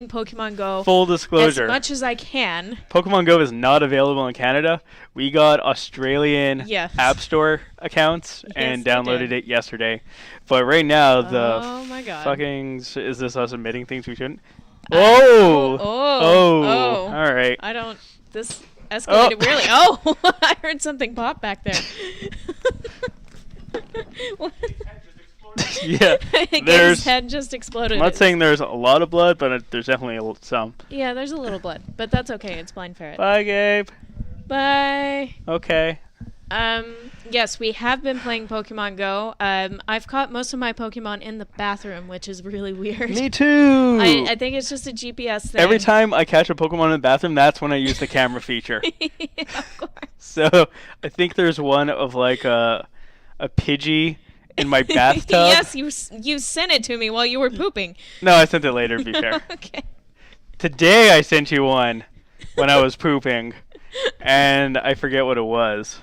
Pokemon Go Full disclosure. as much as I can. Pokemon Go is not available in Canada. We got Australian Yes. App Store accounts and downloaded it yesterday. But right now, Oh my god. is this us admitting things we shouldn't? Oh. All right. This escalated weirdly. Oh, I heard something pop back there. Yeah, his head just exploded. I'm not saying there's a lot of blood, but there's definitely some. Yeah, there's a little blood, but that's okay. It's Blind Ferret. Bye, Gabe. Bye. Okay. Yes, we have been playing Pokemon Go. I've caught most of my Pokemon in the bathroom, which is really weird. Me too. I think it's just a GPS thing. Every time I catch a Pokemon in the bathroom, that's when I use the camera feature. Yeah, of course. So I think there's one of like a Pidgey in my bathtub. Yes, you sent it to me while you were pooping. No, I sent it later, to be fair. Okay. Today I sent you one when I was pooping, and I forget what it was.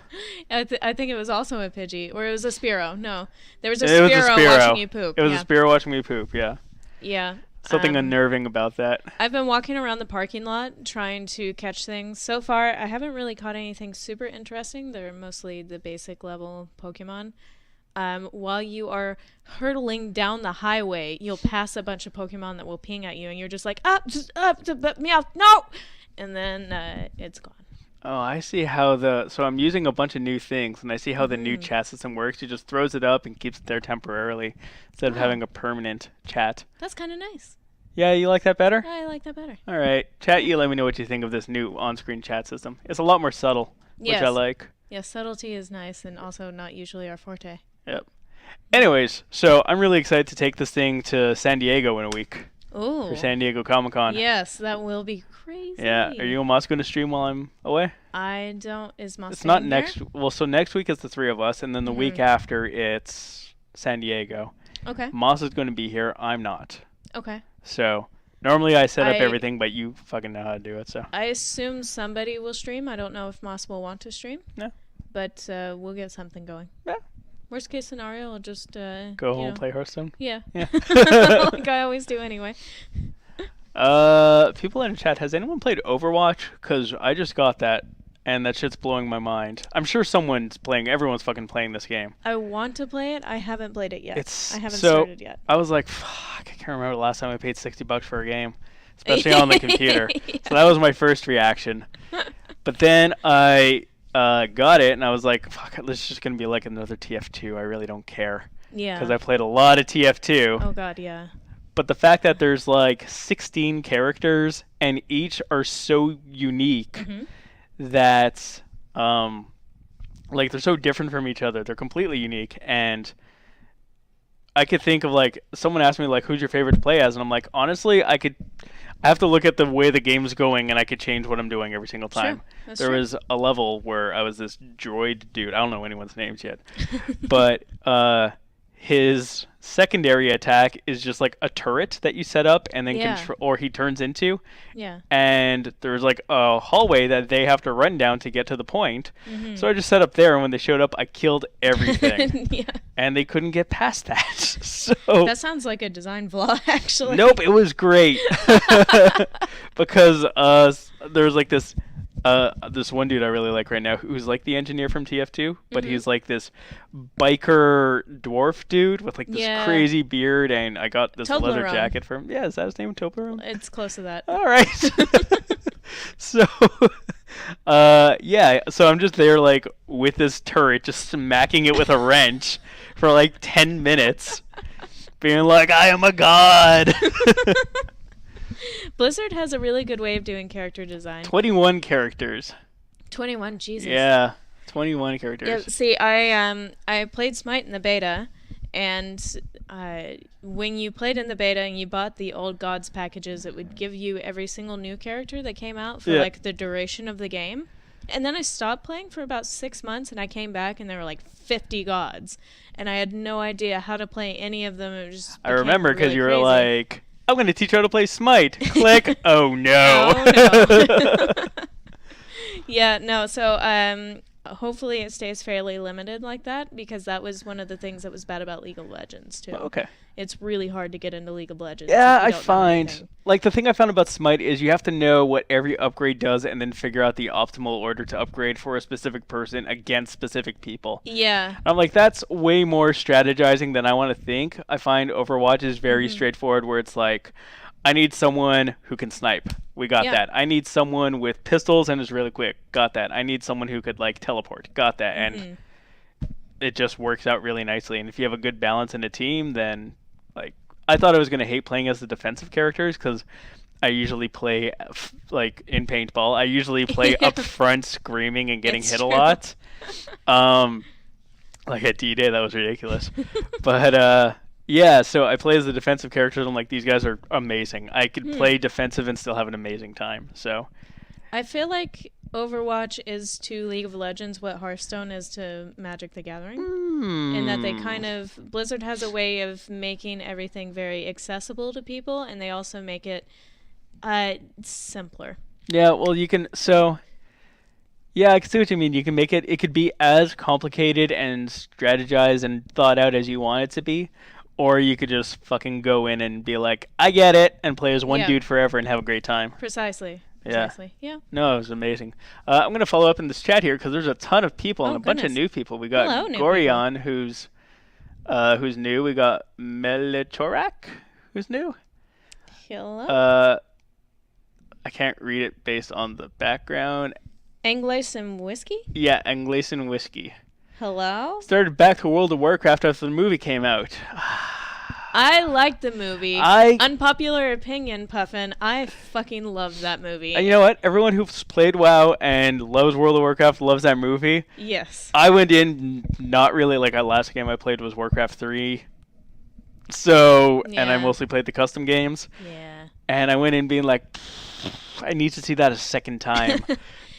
I think it was also a Pidgey, or it was a Spearow. No, there was a Spearow watching you poop. It was a Spearow watching me poop, yeah. Yeah. Something unnerving about that. I've been walking around the parking lot trying to catch things. So far, I haven't really caught anything super interesting. They're mostly the basic level Pokemon. While you are hurtling down the highway, you'll pass a bunch of Pokemon that will ping at you, and you're just like, meow, no! And then it's gone. Oh, I see how so I'm using a bunch of new things, and I see how the new chat system works. It just throws it up and keeps it there temporarily, instead of having a permanent chat. That's kind of nice. Yeah, you like that better? I like that better. All right. Chat, you let me know what you think of this new on-screen chat system. It's a lot more subtle, which I like. Yes, subtlety is nice, and also not usually our forte. Yep. Anyways, so I'm really excited to take this thing to San Diego in a week. Ooh. For San Diego Comic-Con. Yes, that will be crazy. Yeah. Are you and Moss going to stream while I'm away? I don't. Is Moss It's not there? next. Well, so next week is the three of us, and then the week after it's San Diego. Okay. Moss is going to be here. I'm not. Okay. So normally I set up everything, but you fucking know how to do it. So I assume somebody will stream. I don't know if Moss will want to stream. No. But we'll get something going. Yeah. Worst case scenario, I'll just go home and play Hearthstone. Yeah. Yeah. Like I always do anyway. People in the chat, has anyone played Overwatch? Because I just got that, and that shit's blowing my mind. I'm sure someone's playing. Everyone's fucking playing this game. I want to play it. I haven't played it yet. I haven't so started yet. I was like, fuck, I can't remember the last time I paid $60 for a game, especially on the computer. Yeah. So that was my first reaction. But then I got it, and I was like, fuck, this is just going to be like another TF2. I really don't care. Yeah. Because I played a lot of TF2. Oh, God, yeah. But the fact that there's like 16 characters, and each are so unique that, like, they're so different from each other. They're completely unique. And I could think of, like, someone asked me, like, who's your favorite to play as? And I'm like, honestly, I have to look at the way the game's going, and I could change what I'm doing every single time. Sure. There was a level where I was this droid dude. I don't know anyone's names yet. But his secondary attack is just like a turret that you set up and then or he turns into. Yeah. And there's like a hallway that they have to run down to get to the point. So I just set up there, and when they showed up, I killed everything. Yeah. And they couldn't get past that. So that sounds like a design flaw, actually. Nope, it was great. Because there's like this one dude I really like right now who's like the engineer from TF2, but he's like this biker dwarf dude with like this crazy beard, and I got this leather jacket from him. Yeah, is that his name, Toblerone? It's close to that. All right. So, yeah, so I'm just there like with this turret, just smacking it with a wrench for like 10 minutes, being like, I am a god. Blizzard has a really good way of doing character design. 21 characters. 21, Jesus. Yeah, 21 characters. Yeah, see, I played Smite in the beta, and when you played in the beta and you bought the Old Gods packages, it would give you every single new character that came out for like the duration of the game. And then I stopped playing for about 6 months, and I came back, and there were like 50 gods, and I had no idea how to play any of them. It just I remember because really you were crazy. like, I'm going to teach you how to play Smite. Click. Oh, no. Oh, no. Yeah, no, so hopefully it stays fairly limited like that, because that was one of the things that was bad about League of Legends too. Okay. It's really hard to get into League of Legends. Yeah, if you I don't know find anything. like the thing I found about Smite is you have to know what every upgrade does and then figure out the optimal order to upgrade for a specific person against specific people. Yeah. I'm like, that's way more strategizing than I want to think. I find Overwatch is very straightforward, where it's like, I need someone who can snipe. We got that. I need someone with pistols and is really quick. Got that. I need someone who could like teleport. Got that. And it just works out really nicely. And if you have a good balance in a team, then like, I thought I was going to hate playing as the defensive characters because I usually play like in paintball. I usually play up front screaming and getting hit a lot. Like at D-Day, that was ridiculous. But yeah, so I play as the defensive characters. I'm like, these guys are amazing. I could play defensive and still have an amazing time. So I feel like Overwatch is to League of Legends what Hearthstone is to Magic the Gathering. In that they kind of... Blizzard has a way of making everything very accessible to people, and they also make it simpler. Yeah, well, you can... So... Yeah, I can see what you mean. You can make it... It could be as complicated and strategized and thought out as you want it to be. Or you could just fucking go in and be like, I get it, and play as one dude forever and have a great time. Precisely. Yeah. Yeah. No, it was amazing. I'm going to follow up in this chat here because there's a ton of people and a bunch of new people. We got Gorion, who's new. We got Melitorak, who's new. Hello. I can't read it based on the background. Anglais and Whiskey? Yeah, Anglais and Whiskey. Hello? Started back to World of Warcraft after the movie came out. I liked the movie. Unpopular opinion, Puffin. I fucking loved that movie. And you know what? Everyone who's played WoW and loves World of Warcraft loves that movie. Yes. I went in not really like the last game I played was Warcraft 3. So, and I mostly played the custom games. Yeah. And I went in being like, I need to see that a second time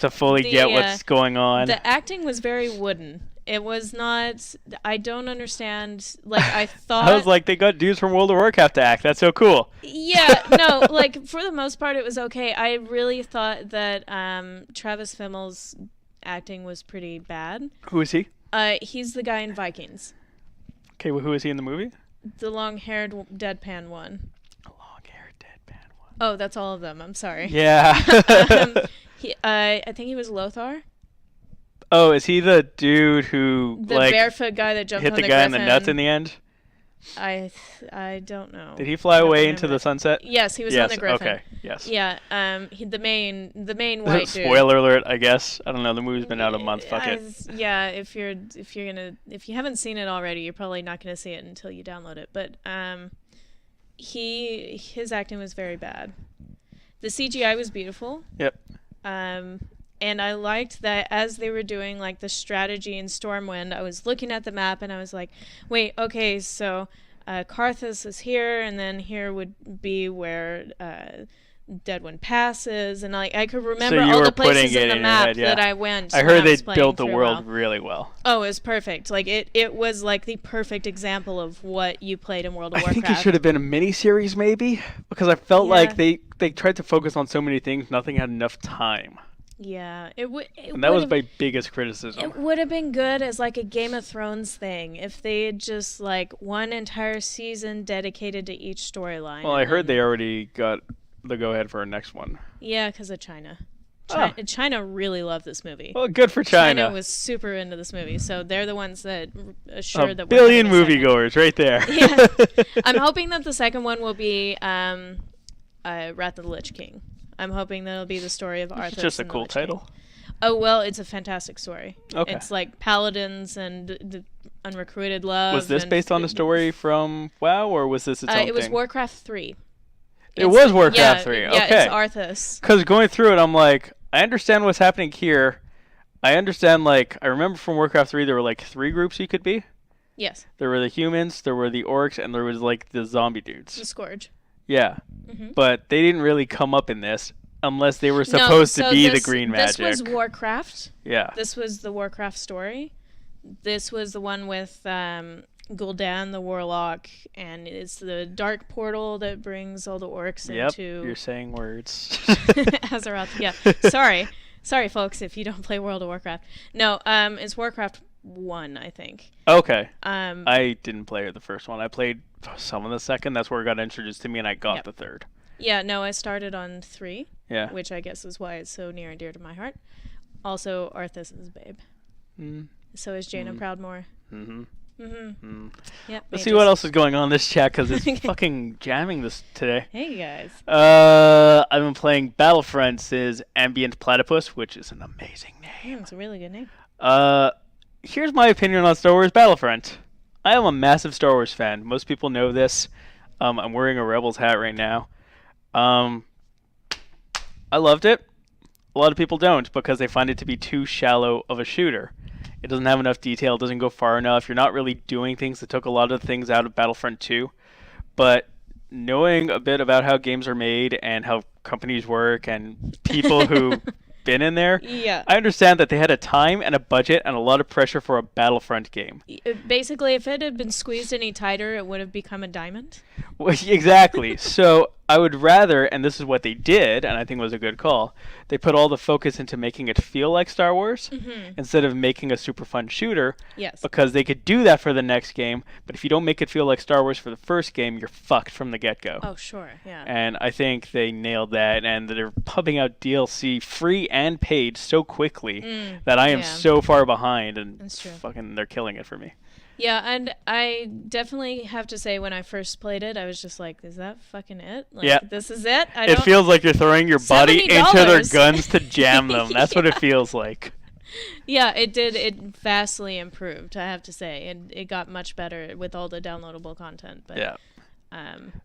to fully get what's going on. The acting was very wooden. It was not... I don't understand. Like, I thought... I was like, they got dudes from World of Warcraft to act. That's so cool. Yeah, no, like, for the most part, it was okay. I really thought that Travis Fimmel's acting was pretty bad. Who is he? He's the guy in Vikings. Okay, well, who is he in the movie? The long-haired deadpan one. A long-haired deadpan one. Oh, that's all of them. I'm sorry. Yeah. I think he was Lothar. Oh, is he the dude who the barefoot guy that jumped hit on the guy in griffin? the nuts in the end? I don't know. Did he fly away into the sunset? Yes, he was on the griffin. Okay, yes. Yeah, the main white dude. Spoiler alert, I guess. I don't know. The movie's been out a month. Fuck it. Yeah, if you haven't seen it already, you're probably not gonna see it until you download it. But his acting was very bad. The CGI was beautiful. Yep. And I liked that as they were doing like the strategy in Stormwind, I was looking at the map and I was like, wait, okay, so Karthus is here, and then here would be where Deadwind Pass is, and I could remember all the places in the map that I went. I heard they built the world really well. Oh, it was perfect. Like it was like the perfect example of what you played in World of Warcraft. I think it should have been a mini-series maybe, because I felt like they tried to focus on so many things, nothing had enough time. Yeah, and that was my biggest criticism. It would have been good as like a Game of Thrones thing if they had just like one entire season dedicated to each storyline. Well, I heard they already got the go-ahead for our next one. Yeah, because of China. China really loved this movie. Well, good for China. China was super into this movie, so they're the ones that assured that $1 billion moviegoers right there. Yeah. I'm hoping that the second one will be Wrath of the Lich King. I'm hoping that'll be the story of Arthas. It's just a cool title. King. Oh, well, it's a fantastic story. Okay. It's like paladins and the unrecruited love. Was this based on a story from WoW, or was this its own thing? It was Warcraft 3. It was Warcraft 3, okay. Yeah, it's Arthas. Because going through it, I'm like, I understand what's happening here. I understand, like, I remember from Warcraft 3, there were like 3 groups you could be. Yes. There were the humans, there were the orcs, and there was like the zombie dudes. The Scourge. Yeah. Mm-hmm. But they didn't really come up in this unless they were supposed to be the green magic. This was Warcraft. Yeah. This was the Warcraft story. This was the one with Gul'dan the Warlock, and it's the dark portal that brings all the orcs into... You're saying words. Azeroth, yeah. Sorry. Sorry, folks, if you don't play World of Warcraft. No, it's Warcraft 1, I think. Okay. Um, I didn't play the first one. I played some of the second. That's where it got introduced to me, and I got the third. Yeah, no, I started on 3. Yeah. Which I guess is why it's so near and dear to my heart. Also, Arthas is babe. So is Jaina Proudmoore. Yep. Let's see what else is going on in this chat, because it's fucking jamming this today. Hey, guys. I've been playing Battlefront's Ambient Platypus, which is an amazing name. It's a really good name. Here's my opinion on Star Wars Battlefront. I am a massive Star Wars fan. Most people know this. I'm wearing a Rebels hat right now. I loved it. A lot of people don't, because they find it to be too shallow of a shooter. It doesn't have enough detail, it doesn't go far enough. You're not really doing things that took a lot of things out of Battlefront 2. But knowing a bit about how games are made and how companies work and people who been in there, I understand that they had a time and a budget and a lot of pressure for a Battlefront game. Basically, if it had been squeezed any tighter, it would have become a diamond. Well, exactly. So I would rather, and this is what they did, and I think it was a good call, they put all the focus into making it feel like Star Wars instead of making a super fun shooter. Yes. Because they could do that for the next game, but if you don't make it feel like Star Wars for the first game, you're fucked from the get-go. Oh, sure, yeah. And I think they nailed that, and they're pumping out DLC free and paid so quickly that I am so far behind, and fucking they're killing it for me. Yeah, and I definitely have to say, when I first played it, I was just like, is that fucking it? Like, this is it? It feels like you're throwing your body into their guns to jam them. That's what it feels like. Yeah, it did. It vastly improved, I have to say. And it got much better with all the downloadable content. But,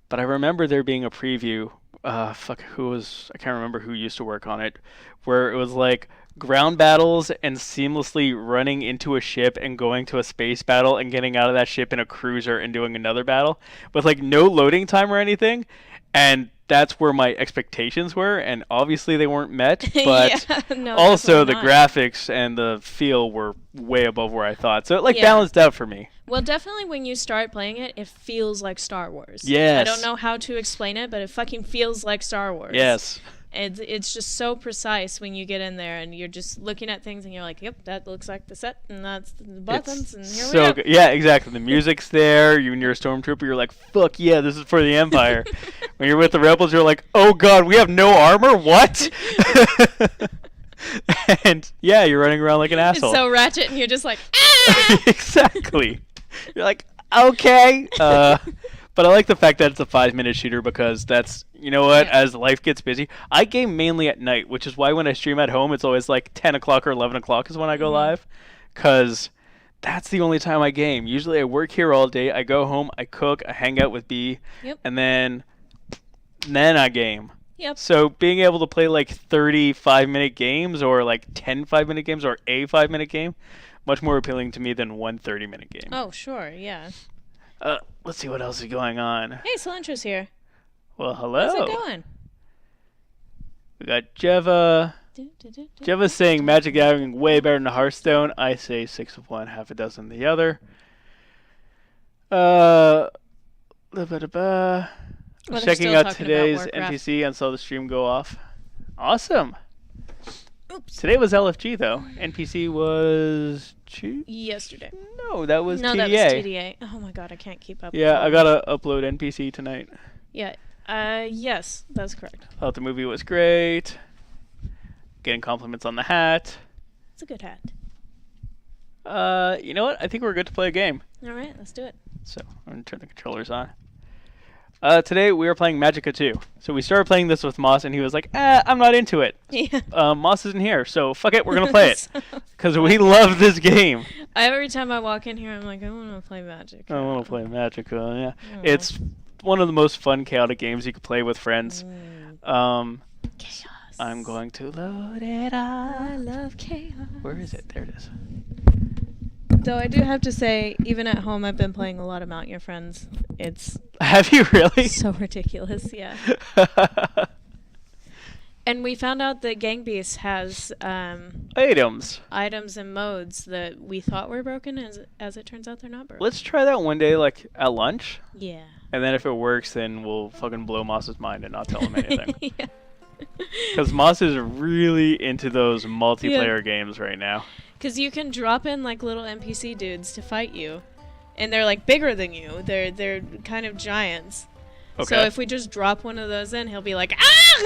but I remember there being a preview, I can't remember who used to work on it, where it was like, ground battles and seamlessly running into a ship and going to a space battle and getting out of that ship in a cruiser and doing another battle with like no loading time or anything. And that's where my expectations were, and obviously they weren't met, but also the graphics and the feel were way above where I thought. So it balanced out for me. Well, definitely when you start playing it, it feels like Star Wars. Yes. I don't know how to explain it, but it fucking feels like Star Wars. Yes. It's just so precise when you get in there and you're just looking at things and you're like, yep, that looks like the set and that's the buttons and here we go. Good. Yeah, exactly. The music's there. When you're a stormtrooper, you're like, fuck yeah, this is for the Empire. When you're with the rebels, you're like, oh god, we have no armor? What? And yeah, you're running around like an asshole. It's so ratchet and you're just like, ah! Exactly. You're like, okay. But I like the fact that it's a 5-minute shooter, because that's, you know what, as life gets busy. I game mainly at night, which is why when I stream at home, it's always like 10 o'clock or 11 o'clock is when I go live, because that's the only time I game. Usually I work here all day, I go home, I cook, I hang out with B, and then I game. Yep. So being able to play like 35-minute games or like 10 5-minute games or a 5-minute game, much more appealing to me than one 30-minute game. Oh, sure, yeah. Let's see what else is going on. Hey, Cilintra's here. Well, hello. How's it going? We got Jeva. Jeva's saying Magic Gathering way better than Hearthstone. I say 6 of one, half a dozen the other. Checking out today's NPC and saw the stream go off. Awesome. Oops. Today was LFG though. NPC was yesterday. No, that was TDA. No, that was TDA. Oh my god, I can't keep up. Yeah, I gotta upload NPC tonight. Yeah. Yes, that's correct. Thought the movie was great. Getting compliments on the hat. It's a good hat. You know what? I think we're good to play a game. All right, let's do it. So I'm gonna turn the controllers on. Today we are playing Magicka 2. So we started playing this with Moss, and he was like, I'm not into it. Yeah. Moss isn't here, so fuck it, we're going to play it. Because we love this game. Every time I walk in here, I'm like, I want to play Magicka. I want to play Magicka, yeah. It's one of the most fun, chaotic games you can play with friends. Chaos. I'm going to load it up. I love chaos. Where is it? There it is. Though I do have to say, even at home, I've been playing a lot of Mount Your Friends. It's have you really? So ridiculous, yeah. And we found out that Gang Beasts has items and modes that we thought were broken, as it turns out they're not broken. Let's try that one day, like at lunch. Yeah. And then if it works, then we'll fucking blow Moss's mind and not tell him anything. Yeah. Because Moss is really into those multiplayer games right now. Because you can drop in like little NPC dudes to fight you, and they're like bigger than you. They're kind of giants. Okay. So if we just drop one of those in, he'll be like, ah!